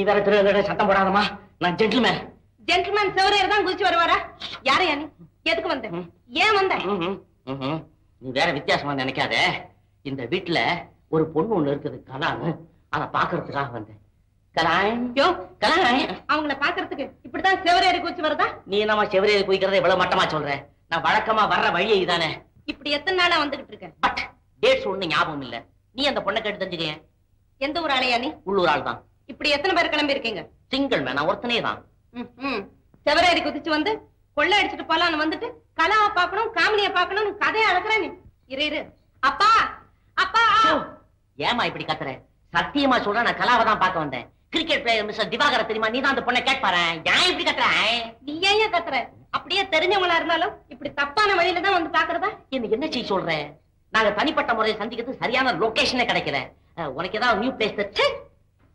வேற திரு சத்தம் போடாதமா. நான் ஜென்டில்மேன். ஜென்டில்மேன் செவரையர் தான் குதிச்சு வருவாரா? யாரையா நீ? எதுக்கு வந்த? ஏன் வந்த? நீ வேற வித்தியாசமா நினைக்காத. இந்த வீட்டுல ஒரு பொண்ணு ஒண்ணு இருக்குது, கலான்னு. அதை பாக்குறதுக்காக வந்தேன். அவங்கள பாக்குறதுக்கு இப்படிதான் செவரேறி குதிச்சு வருதா? நீ என்னமா செவரேறி குதிக்கிறத இவ்வளவு மட்டமா சொல்ற? நான் வழக்கமா வர்ற வழியே இதானே. இப்படி எத்தனை நாளா வந்துகிட்டு இருக்கேன். பட் டேட்ஸ் ஒண்ணு ஞாபகம் இல்ல. நீ அந்த பொண்ணை கேட்டு தெரிஞ்சுக்க. எந்த ஊர் ஆளையா நீ? உள்ளூர் ஆள் தான். இப்படி எத்தனை பேர் கிளம்பி இருக்கீங்க? சிங்கிள் மேன், நான் ஒருத்தனே தான். செவரேறி குதிச்சு வந்து கொள்ளை அடிச்சுட்டு போலான்னு வந்துட்டு கலாவை பாக்கணும், காமெடியை பாக்கணும், கதையை அழகுற நீ. இரு அப்பா அப்பா. ஏமா இப்படி கத்துற? சத்தியமா சொல்ற, நான் கலாவை தான் பார்க்க வந்தேன். கிரிக்கெட் பிளேயர் மிஸ்டர் திவாகர தெரியுமா? நீ தான் அந்த பொண்ணை கேட்பாரு. ஏன் இப்படி கத்துற? நீ ஏன் கத்துற? அப்படியே தெரிஞ்சவங்களா இருந்தாலும் இப்படி தப்பான வழியில தான் வந்து பாக்குறதா? என்ன செய்ய சொல்ற? நாங்க தனிப்பட்ட முறையை சந்திக்கிறது சரியான லொகேஷனே கிடைக்கல. உனக்கு ஏதாவது நியூ பிளேஸ்?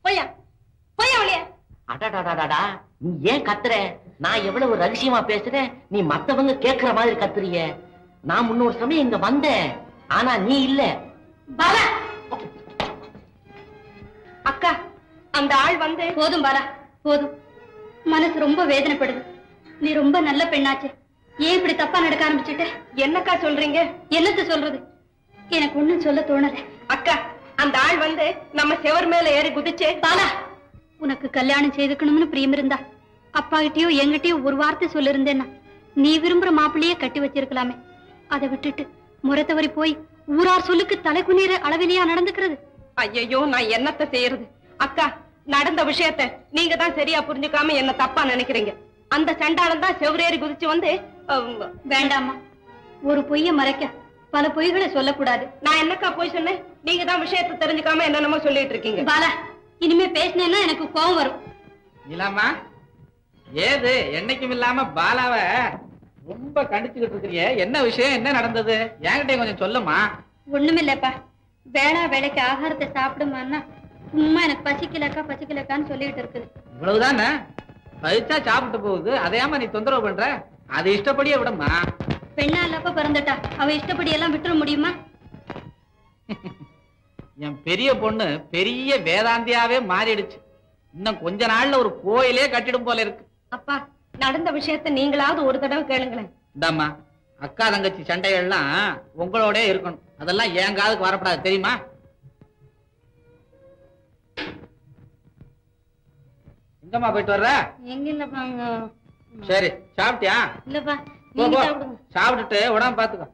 போயா போயா வழியா. அடாடாடாடா, நீ ஏன் கத்துற? நான் எவ்வளவு ரகசியமா பேசுறேன், நீ மத்தவங்க கேட்கிற மாதிரி கத்துறிய. நான் முன்னொரு சமயம் இங்க வந்தேன், ஆனா நீ இல்ல. பாலா அக்கா, அந்த ஆள் வந்து. போதும் பாலா போதும். மனசு ரொம்ப வேதனைப்படுது. நீ ரொம்ப நல்ல பெண்ணாச்சு. ஏன் இப்படி தப்பா நடக்க ஆரம்பிச்சுட்ட? என்னக்கா சொல்றீங்க? என்னத்த சொல்றது? எனக்கு ஒண்ணும் சொல்ல தோணல. அக்கா, அந்த ஆள் வந்து நம்ம செவர் மேல ஏறி குதிச்சு. பாலா, உனக்கு கல்யாணம் செய்துக்கணும்னு பிரியம் இருந்தா அப்பா கிட்டயோ என்கிட்டயோ ஒரு வார்த்தை சொல்லிருந்தேன்னா நீ விரும்புற மாப்பிள்ளையே கட்டி வச்சிருக்கலாமே. அதை விட்டுட்டு முறை தவறி போய் ஊரார் சொல்லுக்கு தலை குனிற அளவிலையா நடந்துக்கிறது? ஐயோ, நான் என்னத்த செய்யறது? அக்கா, நடந்த விஷயத்த நீங்க தான் சரியா புரிஞ்சுக்காம என்ன தப்பா நினைக்கிறீங்க. அந்த சண்டாளன் தான் செவரேறி குதிச்சு வந்து. வேண்டாமா, ஒரு பொய்ய மறைக்க பல பொய்களை சொல்லக்கூடாது. நான் என்னக்கா பொய் சொன்னேன்? நீங்க தான் விஷயத்தை தெரிஞ்சுக்காம என்னென்னமோ சொல்லிட்டு இருக்கீங்க. பாலா, இனிமே பேசினேன்னா எனக்கு கோபம் வரும். இல்லாமா ஏது என்னைக்கும் இல்லாம பாலாவ ரொம்ப கண்டிச்சுக்கிட்டு இருக்கிறிய. என்ன விஷயம்? என்ன நடந்தது? என்கிட்ட கொஞ்சம் சொல்லுமா. ஒண்ணுமில்லப்பா, வேளா வேலைக்கு ஆகாரத்தை சாப்பிடுமான்னா சும்மா எனக்கு பசிக்கலக்கான்னு சொல்லிட்டு இருக்குது. இவ்வளவுதானே? பழிச்சா சாப்பிட்டு போகுது, அதையாம நீ தொந்தரவு பண்ற? அது இஷ்டப்படியே விடமா. பெண்ணா இல்லப்ப பிறந்துட்டா, அவ இஷ்டப்படி எல்லாம் விட்டுற முடியுமா? என் பெரிய பொண்ணு பெரிய வேதாந்தியாவே மாறிடுச்சு. இன்னும் கொஞ்ச நாள்ல ஒரு கோயிலே கட்டிடும் போல இருக்கு. அப்பா, நடந்த விஷயத்த நீங்களாவது ஒரு தடவை கேளுங்களேன். இந்தாம்மா, அக்கா தங்கச்சி சண்டைகள்லாம் உங்களோட இருக்கணும். அதெல்லாம் என் காதுக்கு வரப்படாது, தெரியுமா? எங்கம்மா போயிட்டு வர்ற? எங்க இல்லப்பா. சரி, சாப்பிட்டியா? இல்லப்பா, சாப்பிட்டுட்டு உடம்பு பாத்துக்கோ.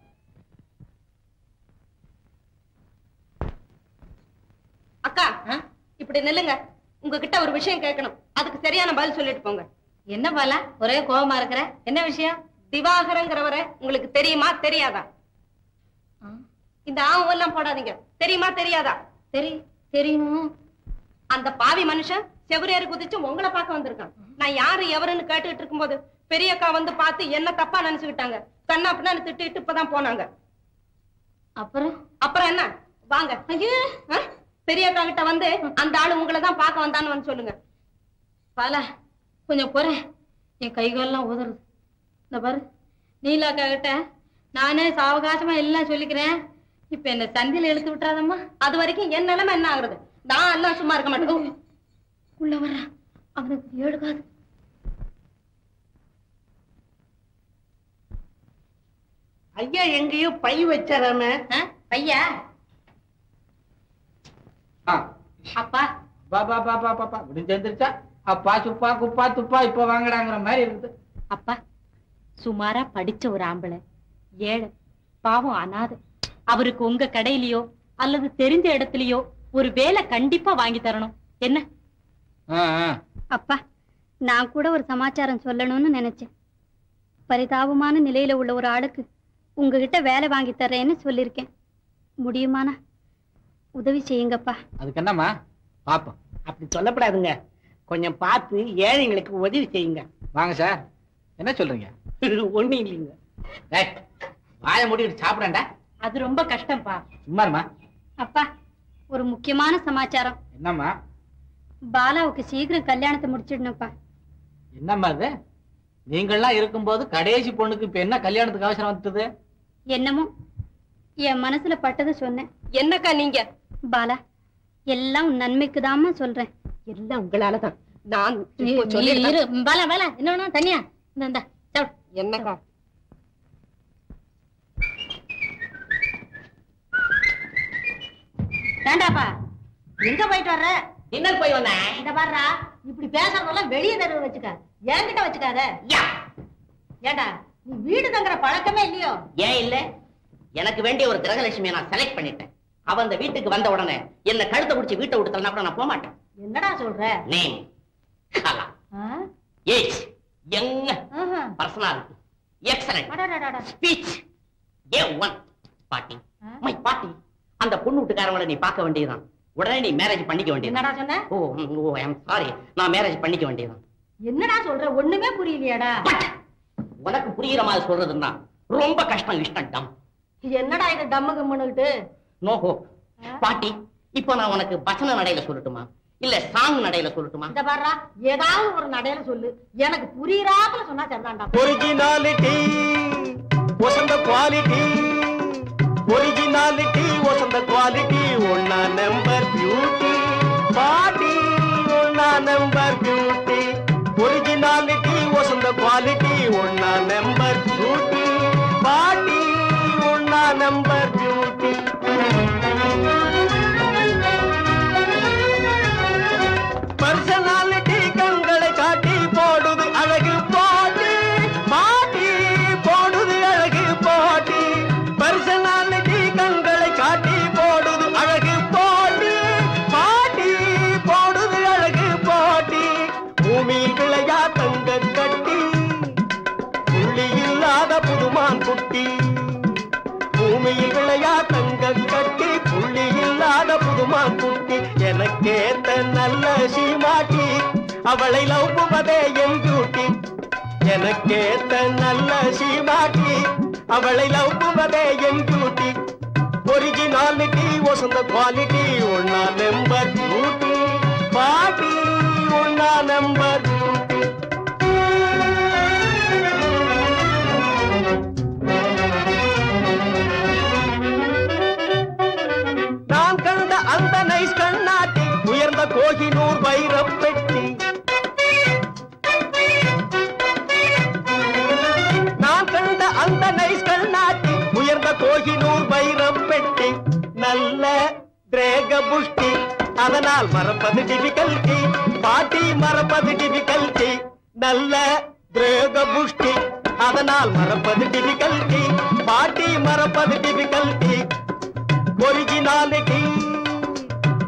அக்கா, இப்படி நில்லுங்க. உங்ககிட்ட ஒரு விஷயம் கேட்கணும். அதுக்கு சரியான பதில் சொல்லிட்டு போங்க. என்ன பாலா, ஒரே கோபமா இருக்கிற? என்ன விஷயம்? திவாகரங்கிறவரை உங்களுக்கு தெரியுமா தெரியாதா? இந்த ஆவெல்லாம் போடாதீங்க. தெரியுமா தெரியாதா? தெரியும். அந்த பாவி மனுஷன் செவரேறி குதிச்சு உங்களை பார்க்க வந்திருக்கான். நான் யாரு எவருன்னு கேட்டுக்கிட்டு இருக்கும்போது பெரியக்கா வந்து பார்த்து என்ன தப்பா நினைச்சுக்கிட்டாங்க. கண்ணா அப்படின்னு திட்டிட்டு இப்பதான் போனாங்க. அப்புறம் என்ன? வாங்க, பெரியக்கா கிட்ட வந்து அந்த ஆளு உங்களை தான் பார்க்க வந்தான்னு வந்து சொல்லுங்க. பாலா, கொஞ்சம் போறேன். என் கைகாலெல்லாம் உதறுது. இந்த பாரு, நீலாக்கா கிட்ட நானே சாவகாசமா எல்லாம் சொல்லிக்கிறேன். இப்ப என்ன சந்தில இழுத்து விட்டுறாதம்மா. அது வரைக்கும் என் நிலைமை என்ன ஆகுறது? நான் எல்லாம் சும்மா இருக்க மாட்டேன். உள்ள வர்ற அவனுக்கு 7 காது. ஐயா எங்கேயோ பை வச்சாராம. பையா? அப்பா பாபா பாபா பாப்பா முடிஞ்சிருச்சா? அப்பா சுப்பா குப்பா துப்பா இப்ப வாங்கடாங்கிற மாதிரி இருக்குது. அப்பா, சுமாரா படிச்ச ஒரு ஆம்பளை, ஏழை, பாவம் அனாதை. அவருக்கு உங்க கடையிலயோ அல்லது தெரிஞ்ச இடத்துலயோ ஒரு வேலை கண்டிப்பா வாங்கி தரணும். என்ன? அப்பா, நான் கூட ஒரு சமாச்சாரம் சொல்லணும்னு நினைச்சேன். பரிதாபமான நிலையில உள்ள ஒரு ஆளுக்கு உங்ககிட்ட வேலை வாங்கி தர்றேன்னு சொல்லிருக்கேன். முடியுமானா உதவி செய்யுங்கப்பா. அதுக்கு என்னம்மா பாப்போம். அப்படி சொல்லப்படாதுங்க. கொஞ்சம் பார்த்து ஏழைங்களுக்கு உதவி செய்யுங்க. வாங்க சார். என்ன சொல்றீங்க? ஒண்ணும் இல்லைங்க. வாயை மூடிட்டு சாப்பிடண்டா. அது ரொம்ப கஷ்டம்ப்பா. சும்மாருமா. அப்பா, ஒரு முக்கியமான சமாச்சாரம். என்னம்மா? பாலாவுக்கு சீக்கிரம் கல்யாணத்தை முடிச்சிடணும்ப்பா. என்னம்மா அது? நீங்கள்லாம் இருக்கும்போது கடைசி பொண்ணுக்கு இப்ப என்ன கல்யாணத்துக்கு அவசரம் வந்துட்டது? என்னமோ என் மனசுல பட்டது சொன்னேன். என்னக்கா நீங்க? பாலா, எல்லாம் உன் நன்மைக்குதாம்மா சொல்றேன். எல்லாம் உங்களாலதான். நான் பாலா பாலா என்ன வேணும் தனியா இந்த என்னக்கா ஏண்டாப்பா எங்க போயிட்டு வர்ற? டின்னர் போய் வந்தேன். இந்த பாருடா, இப்படி பேசுறதெல்லாம் வெளியே தடவை வச்சுக்க, என்கிட்ட வச்சுக்காத. ஏண்டா நீ வீடு தங்குற பழக்கமே இல்லையோ? ஏன் இல்ல? எனக்கு வேண்டிய ஒரு கிரகலட்சுமியை நான் செலக்ட் பண்ணிட்டேன். அவ அந்த வீட்டுக்கு வந்த உடனே என்ன கழுத்தை பிடிச்சி வீட்டை விட்டுனா கூட நான் போக மாட்டேன். என்னடா சொல்ற? Name Kala, age young, personality excellent, speech A1, பாட்டி மை பாட்டி. அந்த பொண்ணு வீட்டுக்காரங்களை நீ பார்க்க வேண்டியதுதான். உடனே நீ மேரேஜ் பண்ணிக்க வேண்டியது. என்னடா சொன்ன? ஓ ஐ அம் சாரி, நான் மேரேஜ் பண்ணிக்க வேண்டியதுதான். என்னடா சொல்ற? ஒண்ணுமே புரியலையாடா? உனக்கு புரியுற மாதிரி சொல்றதுன்னா ரொம்ப கஷ்டம். இஷ்டம் டம். என்னடா இது டம்மு கம்முன்னுட்டு? நோஹோ பாட்டி, இப்போ நான் உனக்கு வசன நடையில சொல்லட்டுமா இல்ல சாங் நடையில சொல்லட்டுமா? இந்த பாருடா, ஏதாவது ஒரு நடையில சொல்லு, எனக்கு புரியறாப்புல சொன்னா சரிதான்டா. ஒரிஜினாலிட்டி வசந்த குவாலிட்டி, ஒரிஜினாலிட்டி வசந்த குவாலிட்டி, ஒன்னா நம்பர் பியூட்டி பாட்டி, ஒன்னா நம்பர் பியூட்டி. ஒரிஜினாலிட்டி வசந்த குவாலிட்டி, ஒன்னா நம்பர் பியூட்டி பாட்டி, ஒன்னா நம்பர் பியூட்டி. பர்சனாலிட்டி கண்களை காட்டி போடுது அழகு பாட்டி பாட்டி, போடுது அழகு பாட்டி. பர்சனாலிட்டி கண்களை காட்டி போடுது அழகு பாட்டி பாட்டி, போடுது அழகு பாட்டி. பூமியில் விளையா தங்க கட்டி, புள்ளி இல்லாத புதுமான் குட்டி. பூமியில் விளையா தங்க கட்டி, புள்ளி இல்லாத புதுமான் குட்டி. எனக்கேத்த நல்ல சீமாட்டி, அவளை லவ்வுவதே என் டியூட்டி. எனக்கேத்த நல்ல சீமாட்டி, அவளை லவ்வுவதே என் டியூட்டி. ஒரிஜினாலிட்டி வசந்த குவாலிட்டி, ஒன்னா நம்பர் பியூட்டி பாட்டி, ஒன்னா நம்பர் பியூட்டி. நான் கண்ட அந்த நைஸ் கண்ணாட்டி, உயர்ந்த கோகினூர் வைரப் பெட்டி. நான் கண்ட அந்த நைஸ் கண்ணாட்டி, உயர்ந்த கோகினூர் வைரப் பெட்டி. நல்ல திரேக புஷ்டி, அதனால் மறப்பது டிபிகல்டி பாட்டி, மறப்பது டிபிகல்டி. நல்ல திரேக புஷ்டி, அதனால் மறப்பது டிபிகல்டி பாட்டி, மறப்பது டிபிகல்டி. ஒரிஜினாலிட்டி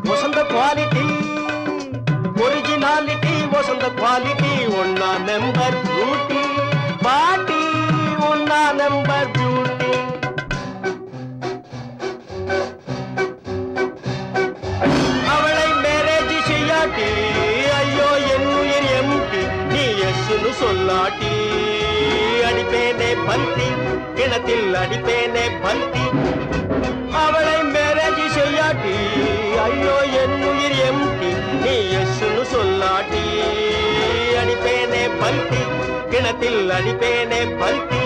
வசந்த குவாலிட்டி, ஒரிஜினாலிட்டி வசந்த குவாலிட்டி, ஒன்னா நம்பர் பியூட்டி பாட்டி, ஒன்னா நம்பர் பியூட்டி. அவளை மேரேஜ் செய்யாட்டி, ஐயோ என் உயிர் எம்டி, நீ எஸ்னு சொல்லாட்டி. அடிப்பேனே பல்தி, கிணத்தில் அடிப்பேனே பல்தி. அவளை மேரேஜ் செய்யாட்டி, ஐயோ என் உயிர் எம்டி, நீ எஸ்னு சொல்லாட்டி. அடிப்பேனே பல்தி, கிணத்தில் அடிப்பேனே பல்தி.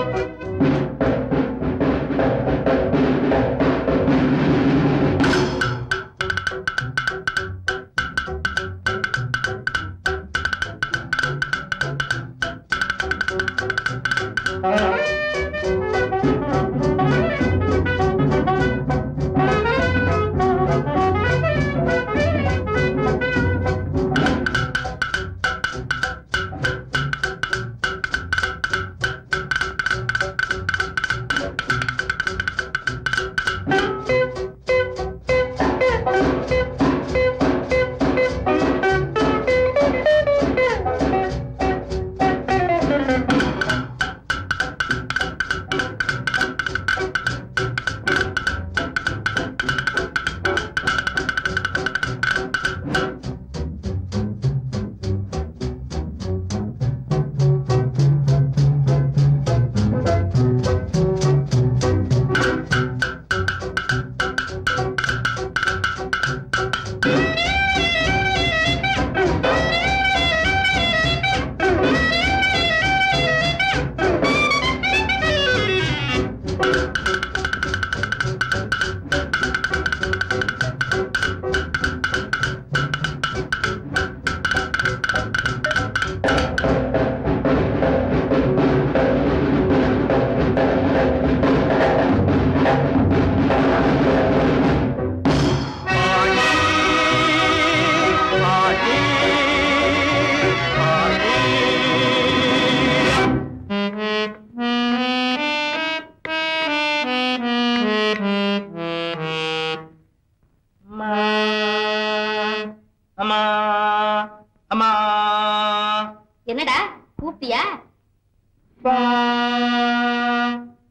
கூப்பிட்டியா?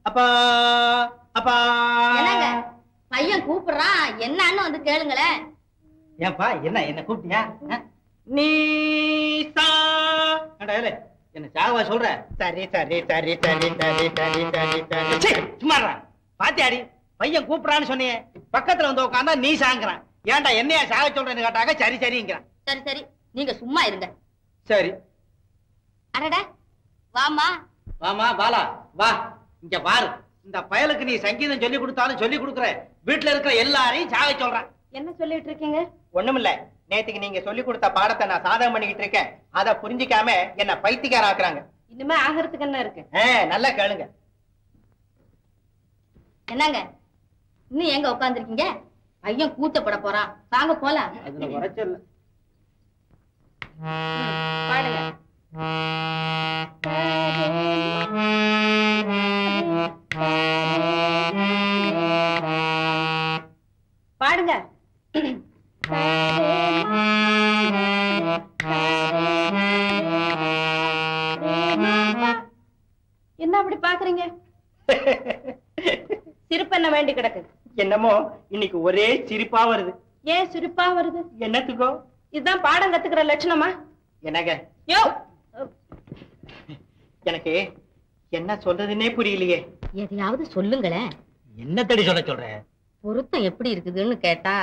அப்பா அப்பா. என்னங்க பையன் கூப்பிடுறான், என்னன்னு வந்து கேளுங்களேன். ஏன்பா என்ன கூப்பிட்டியா? நீசா என்ன சாவா சொல்ற? சரி சரி சரி சரி சரி சரி சரி சரி. சும்மாடா பாத்தியாடி, பையன் கூப்பிடறான்னு சொன்னியே, பக்கத்துல வந்து உட்கார்ந்தா நீ சாங்குறான். ஏன்டா என்னையா சாக சொல்றேன்னு கேட்டாங்க. சரி சரிங்கிறான். சரி சரி நீங்க சும்மா இருங்க. சரி. அடட வாமா. வாமா பாலா வா. இங்க பாரு, இந்த பயலுக்கு நீ சங்கீதம் சொல்லி கொடுத்தாலும் சொல்லி கொடுக்குற, வீட்டுல இருக்கிற எல்லாரையும் சாக சொல்றான். என்ன சொல்லிட்டு இருக்கீங்க? ஒண்ணுமில்ல, நேத்துக்கு நீங்க சொல்லி கொடுத்த பாடத்தை நான் சாதகம் பண்ணிக்கிட்டு இருக்கேன். அத புரிஞ்சிக்காம என்ன பைத்தியக்கார ஆக்குறாங்க. இனிமே ஆகிறதுக்கு என்ன இருக்கு? நல்லா கேளுங்க. என்னங்க இன்னும் எங்க உட்கார்ந்துருக்கீங்க? பையன் கூத்தப்பட போறான், வாங்க போலாம். அதுல குறைச்சல் பாடுங்க. பாடுங்க. என்ன அப்படி பாக்குறீங்க? சிரிப்பு என்ன வேண்டி கிடக்கு? என்னமோ இன்னைக்கு ஒரே சிரிப்பா வருது. ஏன் சிரிப்பா வருது? என்னத்துக்கோ? இதுதான் பாடம் கத்துக்கிற லட்சணமா? என்னங்க யோ, எனக்கு என்ன சொல்றதுன்னே புரியலையே. எதையாவது சொல்லுங்களேன். என்ன தடி சொல்ற? பொருத்தம் எப்படி இருக்குதுன்னு கேட்டா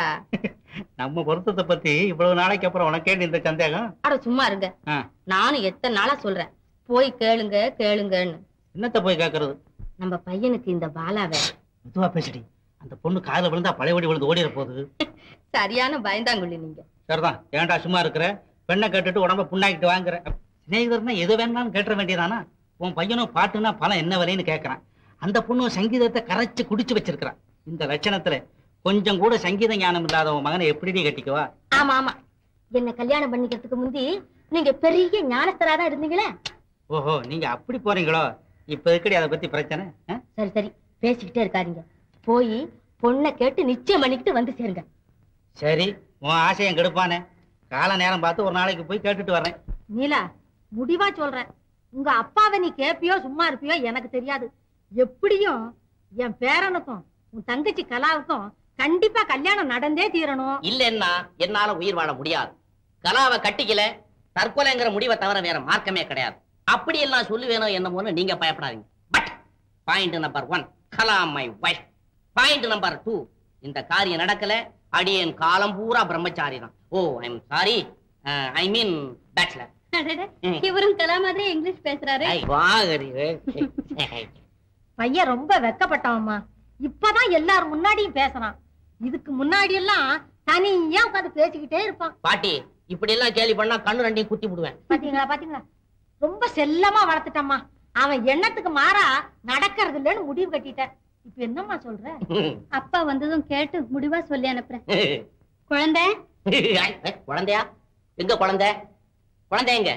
நம்ம பொருத்தத்தை பத்தி இவ்வளவு நாளைக்கு அப்புறம் உனக்கே இந்த சந்தேகம்? அட சும்மா இருங்க. நானும் எத்தனை நாளா சொல்றேன், போய் கேளுங்க கேளுங்கன்னு. என்னத்த போய் கேக்குறது? நம்ம பையனுக்கு இந்த பாலாவை. மெதுவா பேசடி, அந்த பொண்ணு கால விழுந்தா பழையபடி விழுந்து ஓடிட போகுது. சரியான பயந்தாங்குள்ளி நீங்க. சரிதான், ஏன்டா சும்மா இருக்கிற? பெண்ணை கேட்டுட்டு உடம்ப புண்ணாக்கிட்டு வாங்குற. சிநேகிதர்னா எது வேணாலும் கேட்டுற வேண்டியதானா? உன் பையனும் பாட்டுனா பலம் என்ன விலைன்னு கேட்கறான். அந்த பொண்ணும் சங்கீதத்தை கரைச்சு குடிச்சு வச்சிருக்கிறான். இந்த லட்சணத்துல கொஞ்சம் கூட சங்கீத ஞானம் இல்லாத உன் மகனை எப்படி கட்டிக்குவா? ஆமா ஆமா, என்ன கல்யாணம் பண்ணிக்கிறதுக்கு முந்தி நீங்க பெரிய ஞானஸ்தராதான் இருந்தீங்களே. ஓஹோ, நீங்க அப்படி போறீங்களோ? இப்ப இருக்கடி அதை பத்தி பிரச்சனை. சரி சரி பேசிக்கிட்டே இருக்காதீங்க, போய் பொண்ணை கேட்டு நிச்சயம் பண்ணிக்கிட்டு வந்து சேருங்க. சரி, உன் ஆசையம் கெடுப்பானே. கால நேரம் பார்த்து ஒரு நாளைக்கு போய் கேட்டுட்டு வர்றேன். நீலா, முடிவா சொல்றேன், உங்க அப்பாவை நீ கேப்பியோ சும்மா இருப்பியோ எனக்கு தெரியாது. எப்படியும் என் பேரனுக்கும் உன் தங்கச்சி கலாவுக்கும் கண்டிப்பா கல்யாணம் நடந்தே தீரணும். இல்லன்னா என்னால உயிர் வாழ முடியாது. கலாவை கட்டிக்கல, தற்கொலைங்கிற முடிவை தவிர வேற மார்க்கமே கிடையாது. அப்படி எல்லாம் சொல்லுவேனோ என்னமோன்னு நீங்க பயப்படாதீங்க. But point number 1, Kala my wife. Point number 2, இந்த காரியம் நடக்கல, அடியேன் காலம் பூரா பிரம்மச்சாரி தான். Oh I am sorry, I mean bachelor. இவரும் கலா மாதிரி இங்கிலீஷ் பேசுறாரு. பையன் ரொம்ப வெக்கப்பட்டவம்மா. இப்பதான் எல்லாரும் முன்னாடியும் பேசுறான். இதுக்கு முன்னாடி எல்லாம் தனியா உட்காந்து பேசிக்கிட்டே இருப்பான். பாட்டி, இப்படி எல்லாம் கேள்வி பண்ணா கண்ணு ரெண்டையும் குத்தி விடுவேன். பாத்தீங்களா பாத்தீங்களா, ரொம்ப செல்லமா வளர்த்துட்டம்மா. அவன் எண்ணத்துக்கு மாறா நடக்கிறது இல்லன்னு முடிவு கட்டிட்ட. இப்ப என்னம்மா சொல்ற? அப்பா வந்ததும் கேட்டு முடிவா சொல்லி அனுப்புறேன். குழந்தை குழந்தையா? எங்க குழந்தை? குழந்தை எங்க?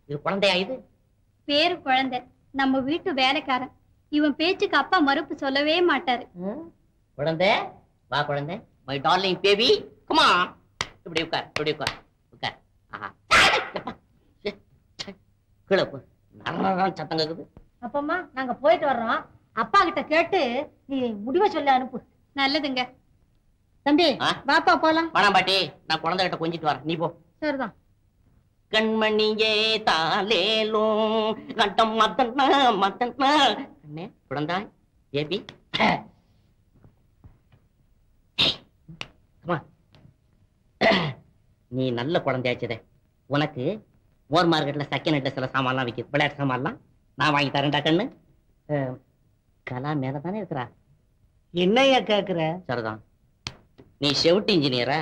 இது குழந்தையா? இது பேரு குழந்தை, நம்ம வீட்டு வேலைக்காரன். இவன் பேச்சுக்கு அப்பா மறுப்பு சொல்லவே மாட்டாரு. குழந்தை வா, குழந்தை, my darling baby, come on. இப்படி உட்கார், இப்படி உட்கார், உட்கார். ஆஹா, கீழே போ, நரநரன்னு சத்தம் கேக்குது. அப்பம்மா நாங்க போயிட்டு வர்றோம், அப்பா கிட்ட கேட்டு நீ முடிவை சொல்லி அனுப்பு. நல்லதுங்க தம்பி, பாப்பா போலாம். வேணாம் பாட்டி, நான் குழந்தை கிட்ட கொஞ்சிட்டு வரேன், நீ போ. சரிதான். கண்மணியே தாலேலோ கட்டம் மத்தன்னா மத்தன்னா. அண்ணே குழந்தாய் பேபி, நீ நல்ல குழந்தையாச்சதே. உனக்கு மோர் மார்க்கெட்ல செகண்ட் ஹேண்ட்ல சில சாமான்லாம் விற்கிது, விளையாட்டு சாமான்லாம் நான் வாங்கி தரேன்டா கண்ணு. கலா மேலதானே இருக்கிறா? என்னையா கேக்குற? சரிதான், நீ ஷெவுட் இன்ஜினியரா?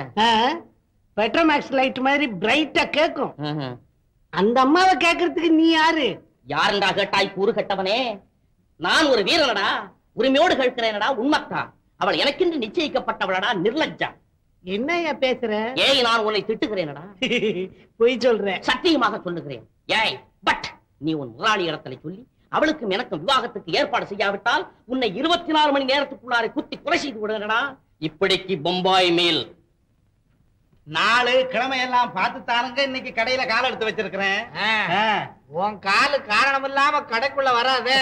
பெட்ரோமேக்ஸ் லைட் மாதிரி பிரைட்டா கேக்கும். அந்த அம்மாவை கேக்குறதுக்கு நீ யாரு? யாருண்டா கேட்டாய் கூறு கட்டவனே? நான் ஒரு வீரனடா, உரிமையோடு கேட்கிறேனடா, உண்மைத்தான். அவள் எனக்கென்று நிச்சயிக்கப்பட்டவளடா, நிர்லஜ்ஜா. என்னையா பேசுற? ஏய், நான் உன்னை திட்டுகிறேனடா. பொய் சொல்ற? சத்தியமாக சொல்லுகிறேன். ஏய், பட் நீ உன் முதலாளி இடத்துல சொல்லி அவளுக்கும் எனக்கும் விவாகத்துக்கு ஏற்பாடு செய்யாவிட்டால் உன்னை 24 மணி நேரத்துக்குள்ளார குத்தி கொலை செய்து விடுகிறடா. இப்படிக்கு பொம்பாய் மேல். நாலு கிழமையெல்லாம் பார்த்து தானுங்க இன்னைக்கு கடையில கால் எடுத்து வச்சிருக்கிறேன். உன் காலு காரணம் இல்லாம கடைக்குள்ள வராதே.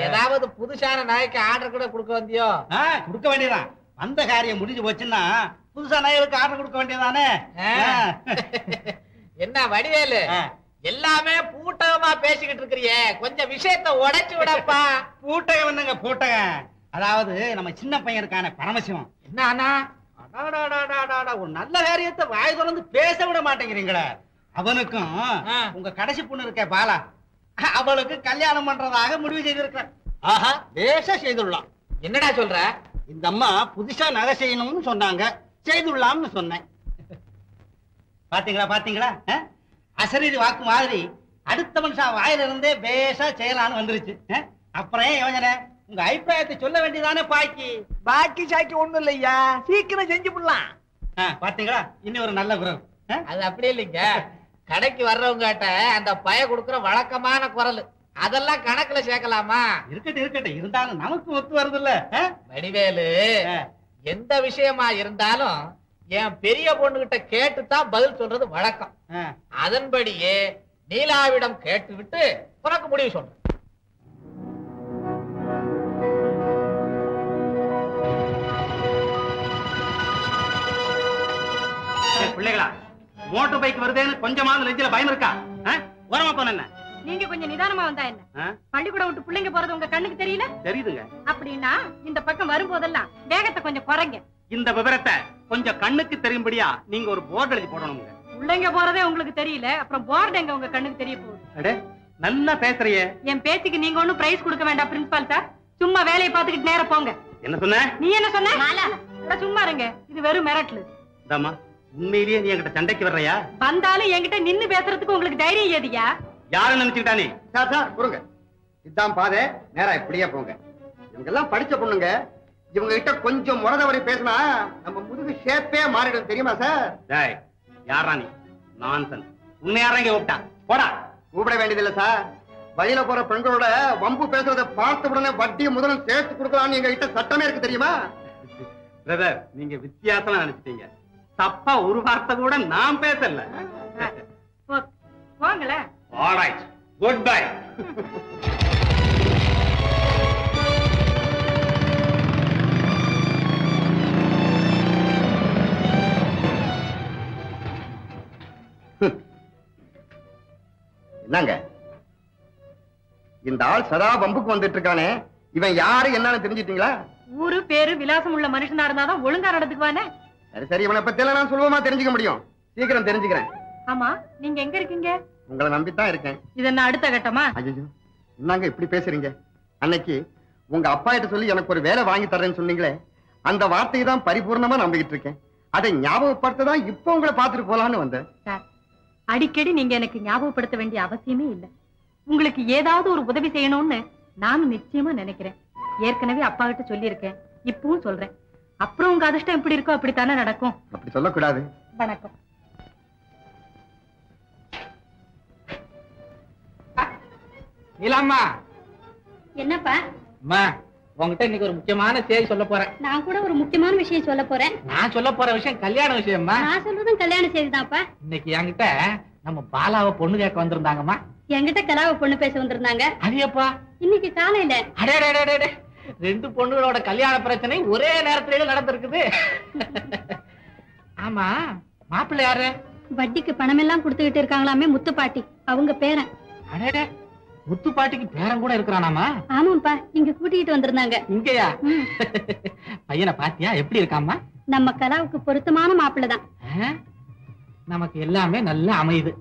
ஏதாவது புதுசான நகைக்கு ஆர்டர் கூட கொடுக்க வந்தியோ? கொடுக்க வேண்டியதான். வந்த காரியம் முடிஞ்சு போச்சுன்னா புதுசா நகைகளுக்கு ஆர்டர் கொடுக்க வேண்டியதானே. என்ன வடிவேலு, எல்லாமே பூட்டகமா பேசிக்கிட்டு இருக்கிறியே, கொஞ்சம் விஷயத்தை உடைச்சு விடப்பா. பூட்டகம் என்னங்க பூட்டகம்? அதாவது நம்ம சின்ன பையன் இருக்கானே பரமசிவம். என்ன ஒரு நல்ல காரியத்தை வாய் தொடர்ந்து பேச விட மாட்டேங்கிறீங்களே. அவனுக்கும் உங்க கடைசி பொண்ணு இருக்க பாலா, அவளுக்கு கல்யாணம் பண்றதாக முடிவு செய்திருக்கிறேன். ஆஹா, பேச செய்துள்ளான். என்னடா சொல்ற? இந்த அம்மா புதுசா நகை செய்யணும்னு சொன்னாங்க, செய்துள்ளாம்னு சொன்னேன். பாத்தீங்களா பாத்தீங்களா? அசரீரி வாக்கு மாதிரி அடுத்த மனுஷன் வாயில இருந்தே பேசா செய்யலான்னு வந்துருச்சு. அப்புறம் யோசனை, உங்க அபிப்பிராயத்தை சொல்ல வேண்டியதானே. பாக்கி சாக்கி ஒண்ணும் இல்லையா, சீக்கிரம் செஞ்சு விடலாம். பாத்தீங்களா, இன்னும் ஒரு நல்ல குரல். அது அப்படி இல்லைங்க, கடைக்கு வர்றவங்க கிட்ட அந்த பய கொடுக்கிற வழக்கமான குரல், அதெல்லாம் கணக்குல சேர்க்கலாமா? இருக்கட்டும் இருக்கட்டும், இருந்தாலும் நமக்கு ஒத்து வருது இல்ல. வடிவேலு, எந்த விஷயமா இருந்தாலும் என் பெரிய பொண்ணுகிட்ட கேட்டுதான் பதில் சொல்றது வழக்கம். அதன்படியே நீலாவிடம் கேட்டு விட்டு உனக்கு முடிவு சொல்றேன். பிள்ளைகளா, மோட்டர் பைக் வருதேன்னு கொஞ்சமாவது நெஞ்சில பயம் இருக்கா? ஓரமா போன என்ன? நீங்க கொஞ்சம் நிதானமா வந்தா என்ன? பள்ளிக்கூடம் விட்டு பிள்ளைங்க போறது உங்க கண்ணுக்கு தெரியல? தெரியுதுங்க. அப்படின்னா இந்த பக்கம் வரும்போதெல்லாம் வேகத்தை கொஞ்சம் குறைங்க. இந்த விவரத்தை கொஞ்சம் கண்ணுக்கு தெரியும்படியா நீங்க ஒரு போர்டு எழுதி போடணுங்க. பிள்ளைங்க போறதே உங்களுக்கு தெரியல, அப்புறம் போர்டு எங்க உங்க கண்ணுக்கு தெரிய போகுது? நல்லா பேசுறியே. என் பேச்சுக்கு நீங்க ஒண்ணும் பிரைஸ் கொடுக்க வேண்டாம் பிரின்சிபால் சார். சும்மா வேலையை பார்த்துக்கிட்டு நேர போங்க. என்ன சொன்ன? நீ என்ன சொன்ன? சும்மா இருங்க, இது வெறும் மிரட்டல். உண்மையிலேயே நீ என்கிட்ட சண்டைக்கு வர்றியா? வந்தாலும் என்கிட்ட நின்னு பேசுறதுக்கு உங்களுக்கு தைரியம் ஏதியா? யாரும் நினைச்சுக்கிட்டானே. பொறுங்க, இதான் பாதை, நேரா இப்படியே போங்க. இவங்க எல்லாம் படிச்ச பொண்ணுங்க, இவங்க கிட்ட கொஞ்சம் முறதவரை பேசினா நம்ம முதுகு ஷேப்பே மாறிடும், தெரியுமா சார்? யாரா நீ? நான்சன். உன்னை யாரா இங்க கூப்பிட்டா? போடா. கூப்பிட வேண்டியதில்லை சார். வழியில போற பெண்களோட வம்பு பேசுறதை பார்த்த உடனே வட்டியை முதலும் சேர்த்து கொடுக்கலாம்னு எங்க கிட்ட சட்டமே இருக்கு, தெரியுமா? பிரதர், நீங்க வித்தியாசமா நினைச்சிட்டீங்க. தப்பா ஒரு வார்த்தை கூட நான் பேசல. போங்களே. Alright, good bye. என்னங்க, இந்த ஆள் சதா வம்புக்கு வந்துட்டு இருக்கானே, இவன் யாரு என்னன்னு தெரிஞ்சிட்டீங்களா? ஊரு பேரு விலாசம் உள்ள மனுஷனா இருந்தாதான் ஒழுங்கா நடந்துக்குவானே. சரி சரி, இவனை பத்தி எல்லாம் நான் சுலபமா தெரிஞ்சுக்க முடியும். சீக்கிரம் தெரிஞ்சுக்கிறேன். ஆமா, நீங்க எங்க இருக்கீங்க? உங்களை நம்பித்தான் இருக்கேன். இது என்ன அடுத்த கட்டமா? ஐயோ, என்னங்க இப்படி பேசுறீங்க? அன்னைக்கு உங்க அப்பா கிட்ட சொல்லி எனக்கு ஒரு வேலை வாங்கி தர்றேன்னு சொன்னீங்களே, அந்த வார்த்தையை தான் பரிபூர்ணமா நம்பிக்கிட்டு இருக்கேன். அதை ஞாபகப்படுத்ததான் இப்ப உங்களை பார்த்துட்டு போலான்னு வந்தேன். சார், அடிக்கடி நீங்க எனக்கு ஞாபகப்படுத்த வேண்டிய அவசியமே இல்லை. உங்களுக்கு ஏதாவது ஒரு உதவி செய்யணும்னு நானும் நிச்சயமா நினைக்கிறேன். ஏற்கனவே அப்பா கிட்ட சொல்லியிருக்கேன், இப்பவும் சொல்றேன். அப்புறம் உங்க அதிர்ஷ்டம் எப்படி இருக்கோ அப்படித்தானே நடக்கும். அப்படி சொல்லக்கூடாது. வணக்கம். நீலாம்மா. என்னப்பா? அம்மா, உங்ககிட்ட இன்னைக்கு ஒரு முக்கியமான செய்தி சொல்ல போறேன். நான் கூட ஒரு முக்கியமான விஷயம் சொல்ல போறேன். நான் சொல்ல போற விஷயம் கல்யாண விஷயம்மா. நான் சொல்றதும் கல்யாண செய்திதான்ப்பா. இன்னைக்கு என்கிட்ட நம்ம பாலாவை பொண்ணு கேட்க வந்திருந்தாங்கம்மா. என்கிட்ட கலாவை பொண்ணு பேச வந்திருந்தாங்க. அதையப்பா இன்னைக்கு காலையில. அடே, ரெண்டு பொண்ணுகளோட கல்யாண பிரச்சனை ஒரே நேரத்திலேயே நடந்திருக்குது. ஆமா, மாப்பிள்ளை யாரு? வட்டிக்கு பணம் எல்லாம் கொடுத்துக்கிட்டு இருக்காங்களாமே, முத்துப்பாட்டி, அவங்க பேரன். அடே, முத்துப்பாட்டிக்கு பேரன் கூட இருக்கிறானாமா? ஆமாப்பா, இங்க கூட்டிட்டு வந்திருந்தாங்க. இங்கயா? பையனை பாத்தியா, எப்படி இருக்காமா? நம்ம கலாவுக்கு பொருத்தமான மாப்பிள்ளைதான். நமக்கு எல்லாமே நல்லா அமையுது.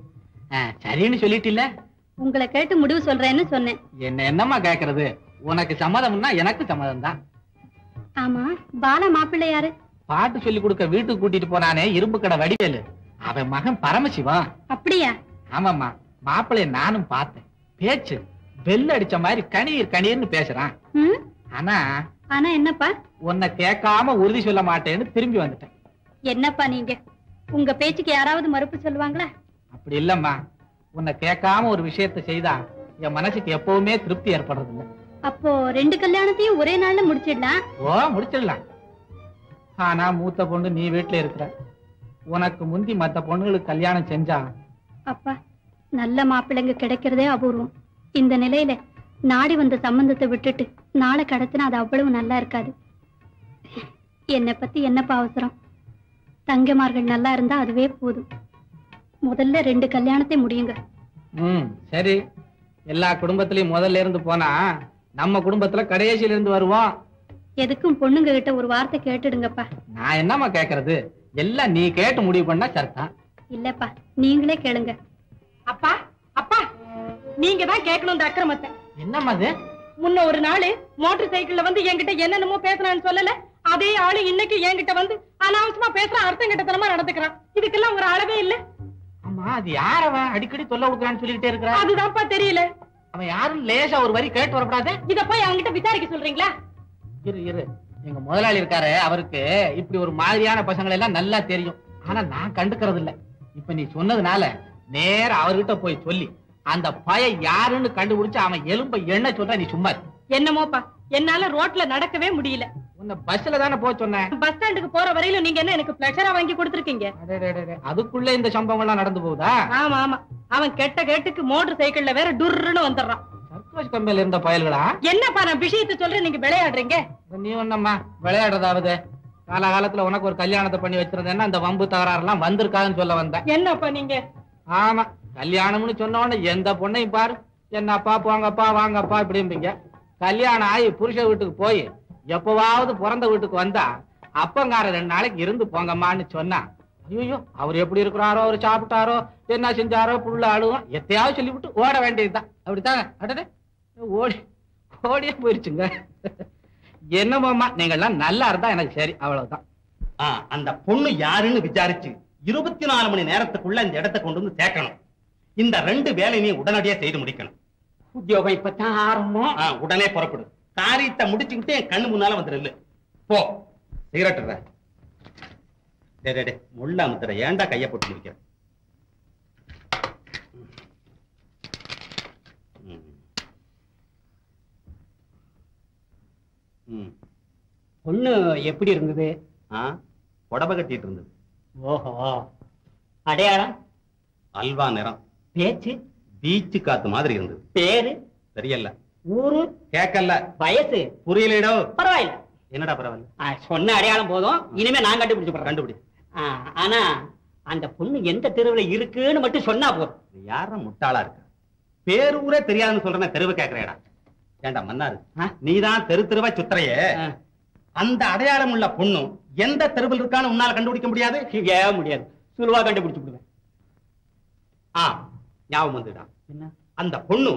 சரின்னு சொல்லிட்டு உங்களை கேட்டு முடிவு சொல்றேன்னு சொன்னேன். என்னம்மா கேக்குறது? உனக்கு சம்மதம்னா எனக்கு சம்மதம் தான். ஆமா, பாலா மாப்பிள்ளை யாரு? பாட்டு சொல்லி கொடுக்க வீட்டுக்கு கூட்டிட்டு போனானே இரும்பு கடை வடிவேலு, அவன் மகன் பரமசிவம். அப்படியா? ஆமாம்மா, மாப்பிள்ளைய நானும் பார்த்தேன். பேச்சு பெல் அடிச்ச மாதிரி கணீர் கணீர்னு பேசுறான். ஆனா என்னப்பா? உன்னை கேட்காம உறுதி சொல்ல மாட்டேன்னு திரும்பி வந்துட்டேன். என்னப்பா நீங்க, உங்க பேச்சுக்கு யாராவது மறுப்பு சொல்லுவாங்களா? அப்படி இல்லம்மா, உன்னை கேட்காம ஒரு விஷயத்தை செய்தா என் மனசுக்கு எப்பவுமே திருப்தி ஏற்படுறது இல்ல. அப்போ ரெண்டு கல்யாணத்தையும் ஒரே நாள்ல முடிச்சிடலாம். முடிச்சிடலாம். ஆனா மூத்த பொண்ணு நீ வீட்டுல இருக்கிற, உனக்கு முந்தி மத்த பொண்ணுகளுக்கு கல்யாணம் செஞ்சா அப்பா நல்ல மாப்பிள்ளைங்க கிடைக்கிறதே அபூர்வம். இந்த நிலையில நாடி வந்த சம்பந்தத்தை விட்டுட்டு நாளை கடத்தினா அது அவ்வளவு நல்லா இருக்காது. என்னை பத்தி என்னப்பா அவசரம்? தங்கமார்கள் நல்லா இருந்தா அதுவே போதும். முதல்ல 2 கல்யாணத்தை முடியுங்க. சரி, எல்லா குடும்பத்திலயும் முதல்ல இருந்து போனா நம்ம குடும்பத்துல கடைசியில இருந்து வருவோம். எதுக்கும் பொண்ணுங்க கிட்ட ஒரு வார்த்தை கேட்டுடுங்கப்பா. நான் என்னம்மா கேக்குறது? எல்லாம் நீ கேட்டு முடிவு பண்ணா சரிதான். இல்லப்பா, நீங்களே கேளுங்க. அப்பா அப்பா, நீங்க தான் கேட்கணும் இந்த அக்கிரமத்தை. என்னம்மா அது? முன்ன ஒரு நாள் மோட்டார் சைக்கிள்ல வந்து என்கிட்ட என்னென்னமோ பேசுறான்னு சொல்லல, அதே ஆளு இன்னைக்கு என்கிட்ட வந்து அனாவசியமா பேசுறான், அர்த்தம் கிட்டத்தனமா நடந்துக்கிறான். இதுக்கெல்லாம் ஒரு அளவே இல்ல. ஆமா, அது யார் அவன் அடிக்கடி தொல்லை கொடுக்குறான்னு சொல்லிக்கிட்டே இருக்கிறான்? அதுதான்ப்பா தெரியல. அவன் யாரும் லேசா ஒரு வரி கேட்டு வரப்படாது. இதப்பா என்கிட்ட விசாரிக்க சொல்றீங்களா? இரு, எங்க முதலாளி இருக்காரு, அவருக்கு இப்படி ஒரு மாதிரியான பசங்களை எல்லாம் நல்லா தெரியும். ஆனா நான் கண்டுக்கிறது இல்ல. இப்ப நீ சொன்னதுனால நேரா அவர்கிட்ட போய் சொல்லி அந்த பய யாருன்னு கண்டுபிடிச்சு அவன் எலும்ப என்ன சொல்ற. நீ சும்மா என்னமோப்பா, என்னால ரோட்ல நடக்கவே முடியல. உன்னை பஸ்ல தானே போக சொன்னேன். பஸ் ஸ்டாண்டுக்கு போற வரையிலும் நீங்க என்ன எனக்கு பிளஷரா வாங்கி கொடுத்துருக்கீங்க? அதுக்குள்ள இந்த சம்பவம் எல்லாம் நடந்து போகுதா? ஆமா ஆமா, அவன் கெட்ட கேட்டுக்கு மோட்டார் சைக்கிள்ல வேற டுர்ன்னு வந்துடுறான். சர்க்கஸ் கம்பெனில இருந்த பயல்களா? என்னப்பா நான் விஷயத்தை சொல்றேன், நீங்க விளையாடுறீங்க. நீ ஒன்னம்மா விளையாடுறதாவது? காலகாலத்துல உனக்கு ஒரு கல்யாணத்தை பண்ணி வச்சிருந்தேன்னா அந்த வம்பு தகராறு எல்லாம் வந்திருக்காதுன்னு சொல்ல வந்தேன். என்னப்பா நீங்க? ஆமா, கல்யாணம்னு சொன்ன உடனே எந்த பொண்ணையும் பாரு என்னப்பா போங்கப்பா வாங்கப்பா இப்படிம்பீங்க. கல்யாணம் ஆகி புருஷ வீட்டுக்கு போய் எப்பவாவது பிறந்த வீட்டுக்கு வந்தா அப்பங்கார 2 நாளைக்கு இருந்து போங்கம்மான்னு சொன்னா, ஐயோ அவர் எப்படி இருக்கிறாரோ, அவர் சாப்பிட்டாரோ, என்ன செஞ்சாரோ, புள்ள ஆளுவோம் எத்தையாவது சொல்லிவிட்டு ஓட வேண்டியதுதான். அப்படித்தாங்க? அடடே, ஓடியே போயிருச்சுங்க. என்னமாமா, நீங்க எல்லாம் நல்லா இருந்தா எனக்கு சரி, அவ்வளவுதான். அந்த பொண்ணு யாருன்னு விசாரிச்சு 24 மணி நேரத்துக்குள்ள இந்த இடத்தை கொண்டு வந்து சேர்க்கணும். இந்த 2 வேலையும் உடனடியா செய்து முடிக்கணும். உத்தியோகம் இப்பதான் ஆரம்பம். உடனே புறப்படு. காரியத்தை முடிச்சுக்கிட்டு என் கண்ணு முன்னால வந்துரு. போ. சிகரெட் முள்ள அமுத்துற. ஏன்டா கைய போட்டு முடிக்கிற? பொண்ணு எப்படி இருந்தது? புடவை கட்டிட்டு இருந்தது. ஓஹோ. அடையாளம்? அல்வா நிறம். பேச்சு? பீச்சு காத்து மாதிரி இருந்தது. பேரு? தெரியல. ஊரு? கேட்கல. வயசு? புரியலடோ. பரவாயில்ல. என்னடா பரவாயில்ல? சொன்ன அடையாளம் போதும், இனிமே நான் கண்டுபிடிச்சு கண்டுபிடி. ஆனா அந்த பொண்ணு எந்த தெருவுல இருக்குன்னு மட்டும் சொன்னா போதும். யாரும் முட்டாளா இருக்க? பேரூரே தெரியாதுன்னு சொல்றேன், தெருவு கேட்கிறேடா. ஏண்டா மன்னாரு, நீதான் தெரு தெருவா சுத்துறையே. அந்த அடையாளம் உள்ள பொண்ணு எந்த தெருவில் இருக்கான்னு உன்னால கண்டுபிடிக்க முடியாது? முடியாது, சுலுவா கண்டுபிடிச்சு விடுவேன். ஞாபகம் வந்துடா. என்ன? அந்த பொண்ணு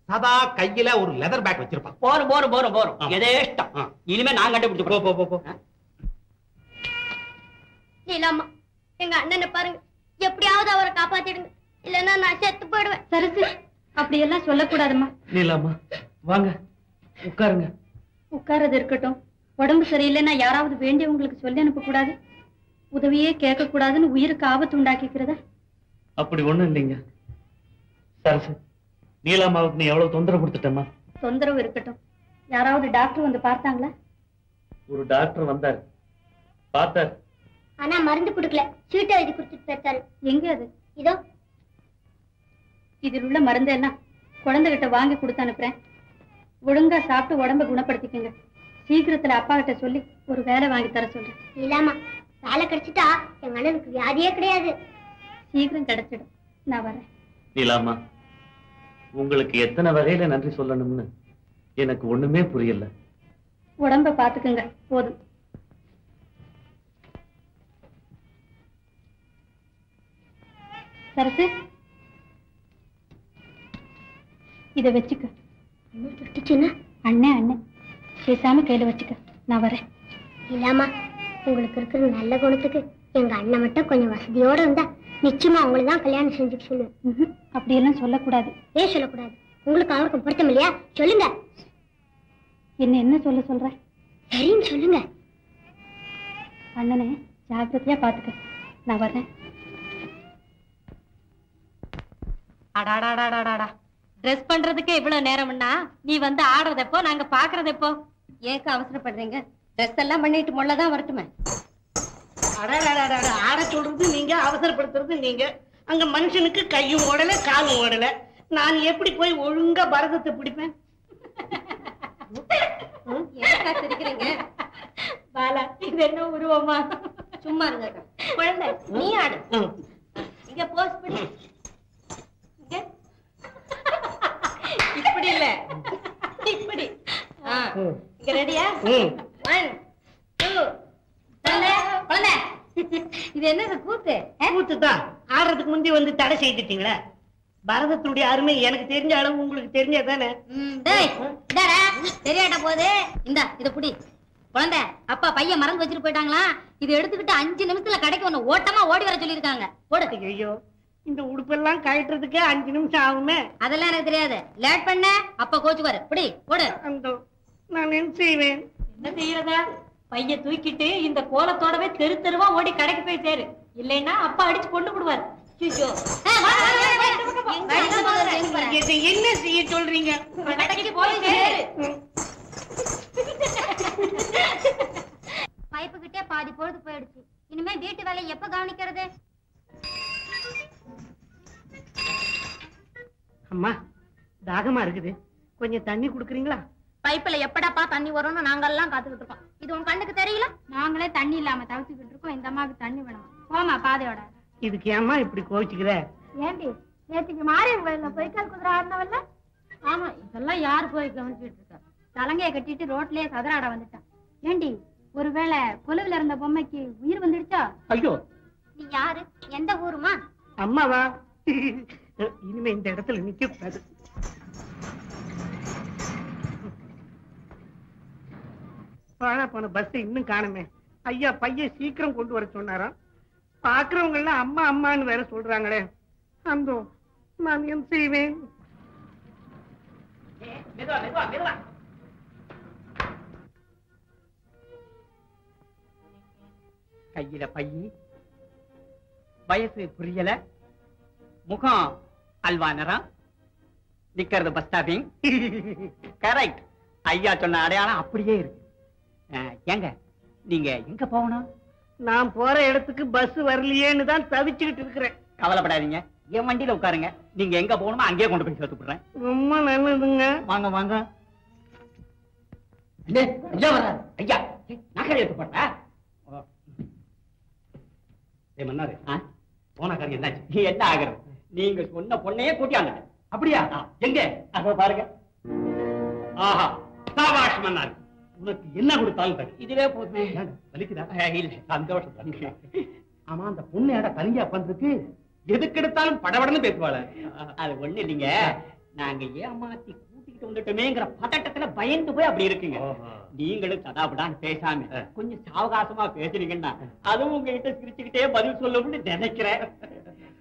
சதா கையில ஒரு லெதர் பேக் வச்சிருப்பான். போறோம் எதேஷ்டம். இனிமே நான் கண்டுபிடிச்சு. போ. லீலாம்மா, எங்க அண்ணனை பாருங்க, எப்படியாவது அவரை காப்பாத்திடுங்க, இல்லன்னா நான் செத்து போயிடுவேன். சரசு, அப்படி எல்லாம் சொல்லக்கூடாதுமா. லீலாம்மா வாங்க, உட்காருங்க. உட்காரது இருக்கட்டும், உடம்பு சரியில்லைன்னா யாராவது வேண்டியவங்களுக்கு சொல்லி அனுப்ப கூடாது, உதவியே கேட்க கூடாதுன்னு உயிருக்கு ஆபத்து உண்டாக்கிக்கிறதா? அப்படி ஒண்ணும் இல்லைங்க. சரசு, நீலாமாவுக்கு நீ எவ்வளவு தொந்தரவு கொடுத்துட்டமா? தொந்தரவு இருக்கட்டும், யாராவது டாக்டர் வந்து பார்த்தாங்களா? ஒரு டாக்டர் வந்தார், பார்த்தார். ஆனா மருந்து கொடுக்கல, சீட்டை எழுதி கொடுத்துட்டு போயிருக்காரு. எங்க அது? இதோ. இதில் உள்ள மருந்து எல்லாம் குழந்தைகிட்ட வாங்கி கொடுத்து அனுப்புறேன். ஒழுங்கா சாப்பிட்டு உடம்ப குணப்படுத்திக்கங்க. சீக்கிரத்துல அப்பா கிட்ட சொல்லி ஒரு வேலை வாங்கி தர சொல்றேன். இல்லாமா, வேலை கிடைச்சிட்டா எங்க அண்ணனுக்கு வியாதியே கிடையாது. சீக்கிரம் கிடைச்சிடும், நான் வரேன். நீலாமா, உங்களுக்கு எத்தனை வகையில நன்றி சொல்லணும்னு எனக்கு ஒண்ணுமே புரியல. உடம்ப பாத்துக்குங்க, போதும். சரசு, இத வச்சுக்க. அண்ணன் பேசாம கையில வச்சுக்க, நான் வரேன். இல்லாமா, உங்களுக்கு இருக்கிற நல்ல குணத்துக்கு எங்க அண்ணன் மட்டும் கொஞ்சம் வசதியோட இருந்தா நிச்சயமா உங்களுக்கு தான் கல்யாணம் செஞ்சுக்க சொல்லுவேன். அப்படியெல்லாம் சொல்லக்கூடாது. ஏன் சொல்லக்கூடாது? உங்களுக்கு அவருக்கும் பொருத்தம் இல்லையா? சொல்லுங்க. என்ன சொல்ற? சரின்னு சொல்லுங்க. அண்ணனே ஜாக்கிரதையா பாத்துக்க, நான் வரேன். அடாடாடாடாடா, ட்ரெஸ் பண்றதுக்கு இவ்வளவு நேரம்னா நீ வந்து ஆடுறதப்போ நாங்க பாக்குறதப்போ? ஏக்க அவசரப்படுறீங்க? ட்ரெஸ் எல்லாம் பண்ணிட்டு முள்ளதான் வரட்டுமே. ஆட சொல்றது நீங்க, அவசரப்படுத்துறது நீங்க. அங்க மனுஷனுக்கு கையும் ஓடல காலும் ஓடல. நான் எப்படி போய் ஒழுங்கா பரதத்தை பிடிப்பேன்? சிரிக்கிறீங்க பாலா, இது என்ன உருவமா? சும்மா இருங்க குழந்தை, நீ ஆடு. இங்க போஸ் பண்ணி இப்படி இல்ல, இப்படி. இங்க ரெடியா? 1 2 குழந்தை. இது என்ன கூத்து? கூத்து தான். ஆடுறதுக்கு முந்தி வந்து தடை செய்துட்டீங்களா? பரதத்துடைய அருமை எனக்கு தெரிஞ்ச அளவு உங்களுக்கு தெரிஞ்சதானே? தெரியாட்ட போது இந்த இத புடி. குழந்தை, அப்பா பையன் மறந்து வச்சுட்டு போயிட்டாங்களா? இது எடுத்துக்கிட்டு 5 நிமிஷத்துல கடைக்கு ஒண்ணு ஓட்டமா ஓடி வர சொல்லிருக்காங்க. போடு. ஐயோ, இந்த உடுப்பெல்லாம் கழட்டுறதுக்கு 5 நிமிஷம் ஆகுமே. அதெல்லாம் எனக்கு தெரியாது. லேட் பண்ண அப்பா கோச்சுக்குவாரு. புடி, போடு. நான் என்ன செய்வேன்? என்ன செய்யறதா? பைய தூக்கிட்டு இந்த கோலத்தோடவே தெரு தெருவா ஓடி கடைக்கு போய் சேரு. இல்லைன்னா அப்பா அடிச்சு கொண்டு விடுவார். என்ன செய்ய சொல்றீங்க? பைப்பு கிட்டே பாதி பொழுது போயிடுச்சு. இனிமே வீட்டு வேலையை எப்ப கவனிக்கிறது? அம்மா, தாகமா இருக்குது, கொஞ்சம் தண்ணி குடுக்குறீங்களா? பைப்புல எப்படாப்பா தண்ணி வரும்னு நாங்கெல்லாம் காத்துக்கிட்டு இருக்கோம். இது உன் கண்ணுக்கு தெரியல? நாங்களே தண்ணி இல்லாம தவிச்சுக்கிட்டு இருக்கோம். இந்த அம்மாவுக்கு தண்ணி வேணும். போமா பாதையோட. இதுக்கு ஏம்மா இப்படி கோவிச்சுக்கிற? ஏண்டி, நேற்றுக்கு மாரியம் கோயில்ல பொய்க்கால் குதிரை ஆடினவல்ல? ஆமா, இதெல்லாம் யாரு போய் கவனிச்சுட்டு இருக்கா? தலங்கையை கட்டிட்டு ரோட்லயே சதுராட வந்துட்டான். ஏண்டி, ஒருவேளை கொலுவில இருந்த பொம்மைக்கு உயிர் வந்துடுச்சா? ஐயோ, நீ யாரு? எந்த ஊருமா? அம்மாவா? இனிமே இந்த இடத்துல நிக்க கூடாது. பாழா போன பஸ் இன்னும் காணுமே. ஐயா பையன் சீக்கிரம் கொண்டு வர சொன்னாராம். பாக்குறவங்க எல்லாம் அம்மா அம்மான்னு வேற சொல்றாங்களே. அந்த நான் என்ன செய்வேன்? கையில பையி, வயசு புரியல, முகம் அல்வா நிறம், நிக்கிறது பஸ் ஸ்டாப்பிங். கரெக்ட், ஐயா சொன்ன அடையாளம் அப்படியே இருக்கு. ஏங்க, நீங்க எங்க போகணும்? நான் போற இடத்துக்கு பஸ் வரலையேன்னு தான் தவிச்சுக்கிட்டு இருக்கிறேன். கவலைப்படாதீங்க, என் வண்டியில உட்காருங்க. நீங்க எங்க போகணுமோ அங்கேயே கொண்டு போய் சேர்த்து விடுறேன். ரொம்ப நல்லதுங்க. வாங்க வாங்க. ஐயா வர்றாரு. ஐயா நகை எடுத்து போட்டா மன்னாரு போன காரியம் என்னாச்சு? என்ன ஆகிறது? நீங்க சொன்ன பொண்ணையே கூட்டியாங்க. அப்படியா? எங்க? அத பாருங்க. ஆஹா, சாபாஷ் மன்னாரு. உனக்கு என்ன கொடுத்தாலும் தரு. இதுவே போதுமே. வலிக்குதா? இல்ல, சந்தோஷம். ஆமா, அந்த பொண்ணு ஏடா தனியா பண்றதுக்கு எதுக்கு எடுத்தாலும் படபடன்னு பேசுவாள? அது ஒண்ணு இல்லைங்க, நாங்க ஏமாத்தி கூட்டிக்கிட்டு வந்துட்டோமேங்கிற பதட்டத்துல பயந்து போய் அப்படி இருக்குங்க. நீங்களும் கதாபடான்னு பேசாம கொஞ்சம் சாவகாசமா பேசுறீங்கன்னா அதுவும் உங்ககிட்ட சிரிச்சுக்கிட்டே பதில் சொல்லணும்னு நினைக்கிறேன்.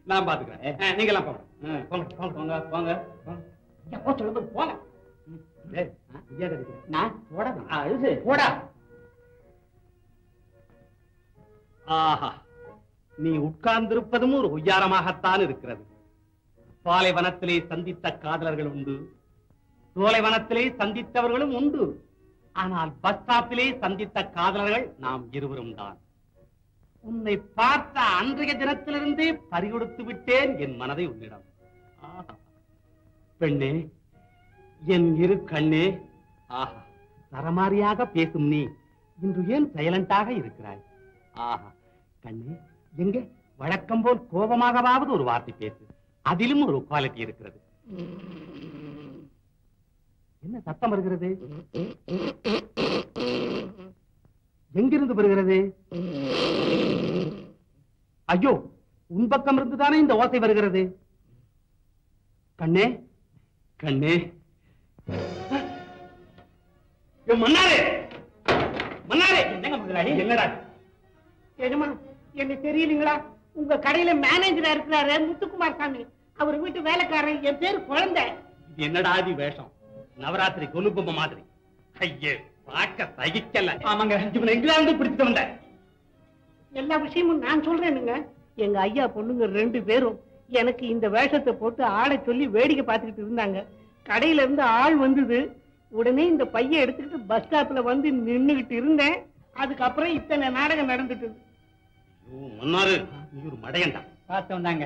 நான் பாத்துக்கிறேன். நீங்க எல்லாம் போங்க போங்க போங்க போங்க சொல்லும்போது போங்க. போடா. ஆஹா, நீ உட்கார்ந்திருப்பதும் ஒரு உய்யாரமாகத்தான் இருக்கிறது. பாலைவனத்திலே சந்தித்த காதலர்கள் உண்டு, சோலைவனத்திலே சந்தித்தவர்களும் உண்டு. ஆனால் பஸ் ஸ்டாப்பிலே சந்தித்த காதலர்கள் நாம் இருவரும் தான். உன்னை பார்த்த அன்றைய தினத்திலிருந்தே பறிகொடுத்து விட்டேன் என் மனதை உன்னிடம். பெண்ணே, என் இரு கண்ணே, ஆஹா, சரமாரியாக பேசும் நீ இன்று ஏன் சைலண்டாக இருக்கிறாய்? ஆஹா, கண்ணே, எங்கே வழக்கம் போல் கோபமாகவாவது ஒரு வார்த்தை பேசு. அதிலும் ஒரு குவாலிட்டி இருக்கிறது. என்ன சத்தம் வருகிறது? எங்கிருந்து வருகிறது? ஐயோ, உன் பக்கம் இருந்துதானே இந்த ஓசை வருகிறது. கண்ணே, கண்ணே, மன்னாரே, மன்னாரே, என்னங்க முதலாளி? என்னடா? எஜமா, என்ன தெரியலீங்களா? உங்க கடையில மேனேஜரா இருக்கிறாரு முத்துக்குமார் சாமி. அவர் வீட்டு வேலைக்காரன். என் பேரு குழந்தை. என்னடா இது வேஷம்? நவராத்திரி கொலுபொம்மை மாதிரி. ஐயே, பார்க்க சகிக்கல. ஆமாங்க, இவனை எங்கிலாந்து பிடிச்சிட்டு வந்த. எல்லா விஷயமும் நான் சொல்றேனுங்க. எங்க ஐயா பொண்ணுங்க 2 பேரும் எனக்கு இந்த வேஷத்தை போட்டு ஆட சொல்லி வேடிக்கை பார்த்துக்கிட்டு இருந்தாங்க. கடையில இருந்து ஆள் வந்தது. உடனே இந்த பைய எடுத்துக்கிட்டு பஸ் ஸ்டாப்ல வந்து நின்னுகிட்டு இருந்தேன். அதுக்கப்புறம் இத்தனை நாடகம் நடந்துட்டு. மன்னாரு நீ ஒரு மடையண்டா. பார்த்தோம் தாங்க,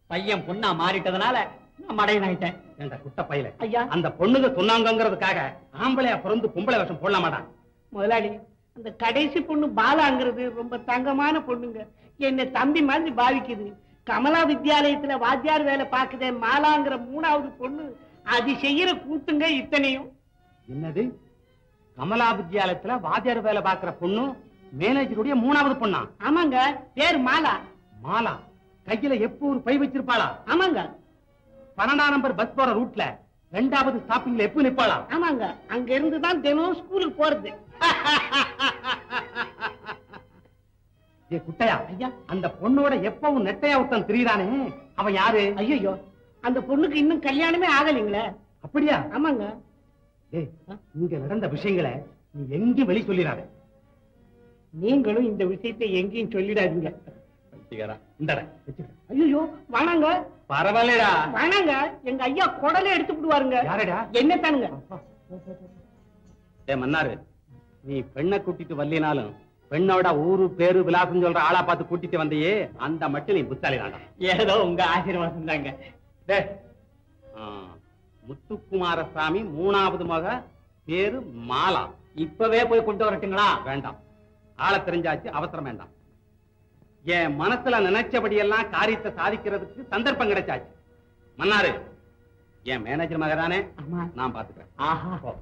பையன் பொண்ணா மாறிட்டதுனால நான் மடையன் ஆயிட்டேன். ஏண்டா குட்ட பையல, ஐயா அந்த பொண்ணுங்க சொன்னாங்கிறதுக்காக ஆம்பளையா பிறந்து பொம்பளை வேஷம் போடல மாட்டான். முதலாளி, அந்த கடைசி பொண்ணு பாலாங்கிறது ரொம்ப தங்கமான பொண்ணுங்க. என்ன தம்பி மாதிரி பாவிக்குது. கமலா வித்யாலயத்துல வாத்தியார் வேலை பாக்குதே மாலாங்கிற 3வது பொண்ணு, அது செய்யற கூத்துங்க இத்தனையும். என்னது, கமலா வித்யாலயத்துல வாத்தியார் வேலை பாக்குற பொண்ணு மேனேஜருடைய 3வது பொண்ணா? ஆமாங்க, பேர் மாலா. மாலா கையில எப்போ ஒரு பை வச்சிருப்பாளா? ஆமாங்க. 12ஆம் நம்பர் பஸ் போற ரூட்ல 2வது ஸ்டாப்பிங்ல எப்போ நிப்பாளா? ஆமாங்க, அங்க இருந்துதான் தினம் ஸ்கூலுக்கு போறது. ஏ குட்டையா ஐயா, அந்த பொண்ணோட எப்பவும் நெட்டையா ஒருத்தன் திரியறானே, அவன் யாரு? ஐயோ, அந்த பொண்ணுக்கு இன்னும் கல்யாணமே ஆகலைங்களே. அப்படியா? ஆமாங்க. ஏய், இங்க நடந்த விஷயங்களை நீ எங்கேயும் வெளி சொல்லிடாத. நீங்களும் இந்த விஷயத்தை எங்கேயும் சொல்லிடாதீங்க. ஐயோ வானாங்க. பரவாயில்லடா, வானாங்க. எங்க ஐயா குடலை எடுத்து விடுவாருங்க. யாரடா? என்ன தானுங்க? ஏ மன்னாரு, நீ பெண்ணை கூட்டிட்டு வரலினாலும் பெண்ணோட ஊரு பேரு விலாசம் சொல்ற ஆளா பார்த்து கூட்டிட்டு வந்தையே, அந்த மட்டும் நீ புத்தாளி தாண்டா. ஏதோ உங்க ஆசீர்வாதம் தாங்க. முத்துக்குமாரசாமி 3வது மக, பேரு மாலா. இப்பவே போய் கொண்டு வரட்டுங்களா? வேண்டாம், ஆளை தெரிஞ்சாச்சு, அவசரம் வேண்டாம். என் மனசுல நினைச்சபடி எல்லாம் காரியத்தை சாதிக்கிறதுக்கு சந்தர்ப்பம் கிடைச்சாச்சு. மன்னாரு, என் மேனேஜர் மகதானே, நான் பாத்துக்கிறேன். ஆஹா,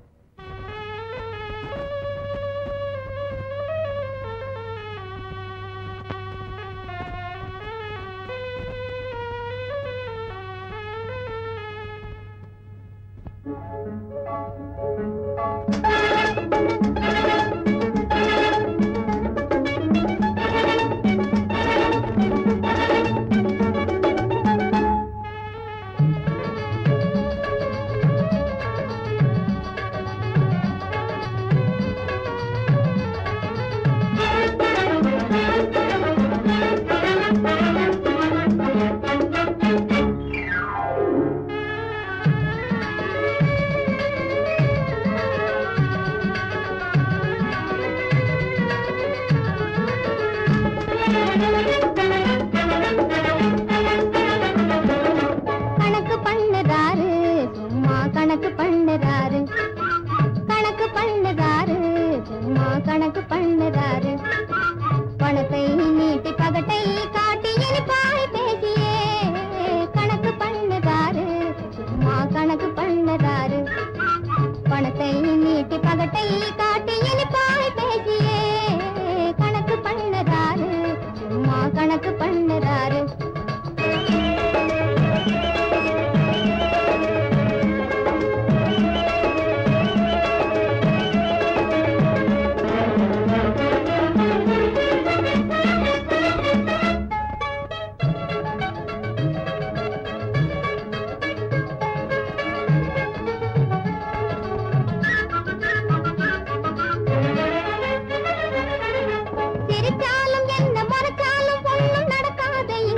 சிரிச்சாலும் என்ன மறைச்சாலும் ஒண்ணும் நடக்காதையா.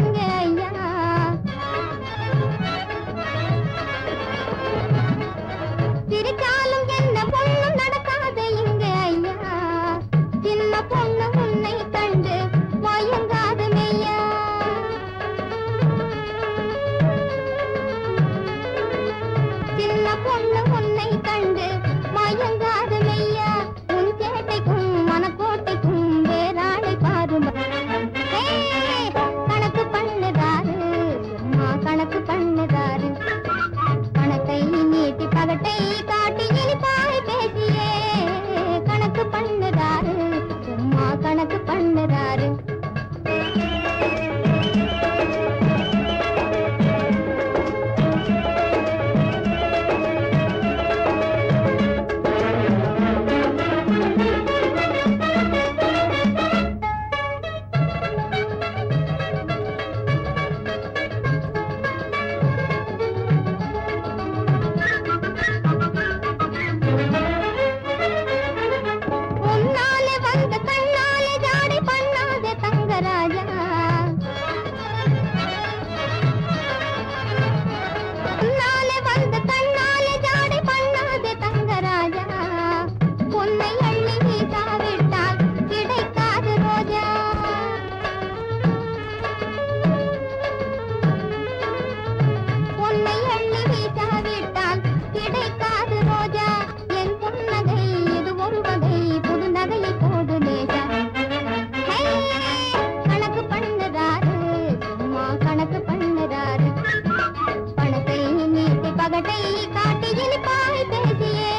கை காட்டி இனிப்பாய் பேசியே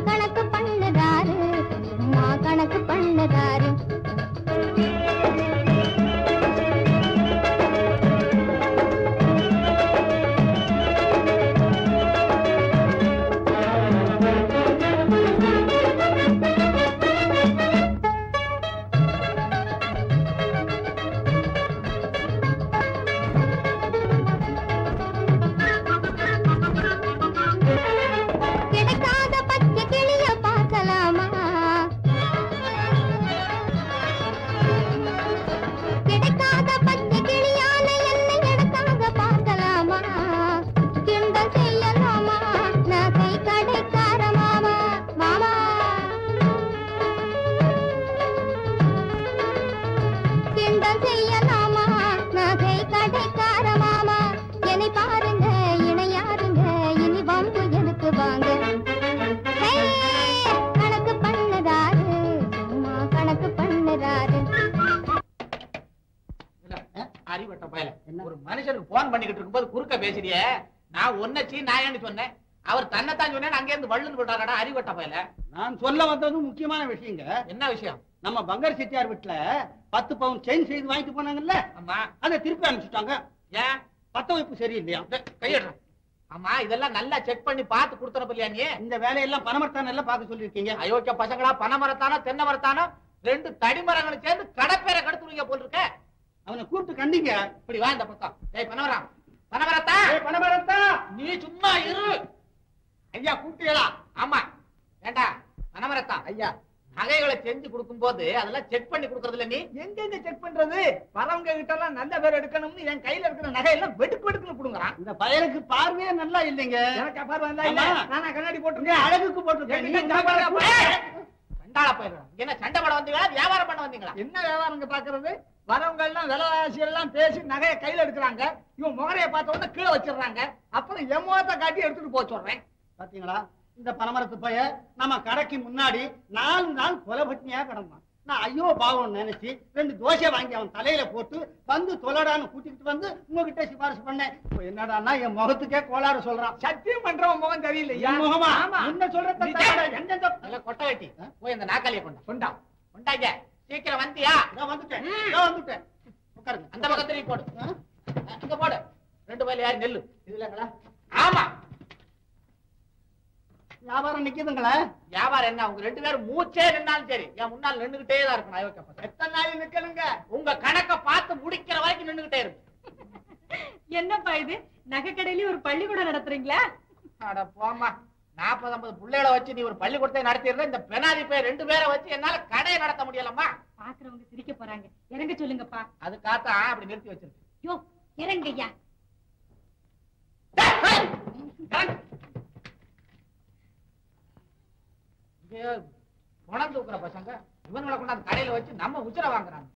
கணக்கு பண்ணுதாரு சும்மா கணக்கு பண்ணுதாரு கிடைக்காத பச்சை கிளிய பார்க்கலாமா கிடைக்காத பச்சை கிளியான என்னை எடுக்காத பார்க்கலாமா கிண்டல் செய்யலாமா நகை கடைக்கார மாமா மாமா கிண்டல் செய்யலாமா நகை கடைக்கார மாமா என்னை பாருங்க இணையாருங்க இனி வம்பு எனக்கு வாங்க ஹே, கணக்கு பண்ணுறாரு சும்மா கணக்கு பண்ணுறாரு அறிவட்ட பயல ஒரு மனுஷனுக்கு போன் பண்ணிக்கிட்டு இருக்கும்போது குறுக்க பேசுறியே நான் ஒன்னச்சி நான் சொன்னேன் அவர் தன்னைத்தான் சொன்னேன் அங்கே இருந்து வள்ளுன்னு விட்டாரடா அறிவட்ட பயல நான் சொல்ல வந்தது முக்கியமான விஷயங்க. என்ன விஷயம்? நம்ம பங்கர் செட்டியார் வீட்டுல 10 பவுன் செயின் செய்து வாங்கிட்டு போனாங்கல்ல, ஆமா அதை திருப்பி அனுப்பிச்சுட்டாங்க. ஏன் பத்த வைப்பு சரியில்லையா? கையிடுறேன். ஆமா இதெல்லாம் நல்லா செக் பண்ணி பார்த்து கொடுத்தன இல்லையா நீ? இந்த வேலையெல்லாம் பணமரத்தான எல்லாம் பார்க்க சொல்லிருக்கீங்க. அயோக்கிய பசங்களா, பனைமரத்தானோ தென்னை மரத்தானோ 2 தடிமரங்களை சேர்ந்து கடப்பேரை கடுத்துருங்க போல் இருக்க. அவனை கூப்பிட்டு கண்டிங்க. இப்படி வா இந்த பக்கம். ஏய் பனைமரம், பனைமரத்தா, பணமரத்தா நீ சும்மா இரு. ஐயா கூப்பிட்டீங்களா? ஆமா ஏண்டா பனைமரத்தா, ஐயா நகைகளை செஞ்சு கொடுக்கும் போது அதெல்லாம் செக் பண்ணி கொடுக்கறது இல்ல நீ? எங்க செக் பண்றது? வரவங்க கிட்ட எல்லாம் நல்ல பேர் எடுக்கணும்னு என் கையில இருக்கிற நகையெல்லாம் வெடுக்கு வெடுக்குன்னு கொடுங்கறான். இந்த பயலுக்கு பார்வையே நல்லா இல்லைங்க. எனக்கு பார்வை நல்லா இல்ல. நானா கண்ணாடி போட்டுருக்கேன், அழகுக்கு போட்டுருக்கேன். சண்டாள போயிடுறா. என்ன சண்டை படம் வந்தீங்களா, வியாபாரம் பண்ண வந்தீங்களா? என்ன வியாபாரங்க பாக்குறது? வரவங்க எல்லாம் விலைவாசி எல்லாம் பேசி நகையை கையில எடுக்கிறாங்க. இவன் முகரைய பார்த்த உடனே கீழே வச்சிடுறாங்க. அப்புறம் எமோத்த காட்டி எடுத்துட்டு போக சொல்றேன். பாத்தீங்களா இந்த பனமரத்து பைய நம்ம கடைக்கு முன்னாடி 4 நாள் கொலைபட்டினியா கிடந்தான். நான் ஐயோ பாவம் நினைச்சு 2 தோசை வாங்கி அவன் தலையில போட்டு வந்து தொலைடான்னு கூட்டிட்டு வந்து உங்ககிட்ட சிபாரிசு பண்ணேன். இப்போ என்னடான்னா என் முகத்துக்கே கோளாறு சொல்றான். சத்தியம் பண்றவன் முகம் தெரியல. முகமா என்ன சொல்றது? கொட்டை வெட்டி போய் அந்த நாக்காளியை கொண்டா கொண்டாங்க. சீக்கிரம் வந்தியா? வந்துட்டேன் வந்துட்டேன். உட்காருங்க. அந்த பக்கத்துல போடு, அங்க போடு. 2 பையில யாரு நெல்லு இதுலங்களா? ஆமா வியாபாரம் நிக்குதுங்களா? வியாபாரம் என்ன? உங்க 2 பேரும் மூச்சே நின்னாலும் சரி என் முன்னால் நின்னுகிட்டே தான் இருக்கணும். அயோக்கிய எத்தனை நாள் நிக்கணுங்க? உங்க கணக்க பார்த்து முடிக்கிற வரைக்கும் நின்னுகிட்டே இருக்கு. என்னப்பா இது, நகை கடையிலயும் ஒரு பள்ளிக்கூடம் நடத்துறீங்களா? அட போமா, 40-50 பிள்ளைகளை வச்சு நீ ஒரு பள்ளிக்கூடத்தை நடத்திடுற. இந்த பெனாதி பேர் 2 பேரை வச்சு என்னால கடையை நடத்த முடியலம்மா. பாக்குறவங்க சிரிக்க போறாங்க, இறங்க சொல்லுங்கப்பா. அது காத்தா அப்படி நிறுத்தி வச்சிருக்கு. யோ இறங்கய்யா. குணம் தூக்குற பசங்க இவங்களை கொண்டாந்து கடையில வச்சு நம்ம உச்சர வாங்குறாங்க.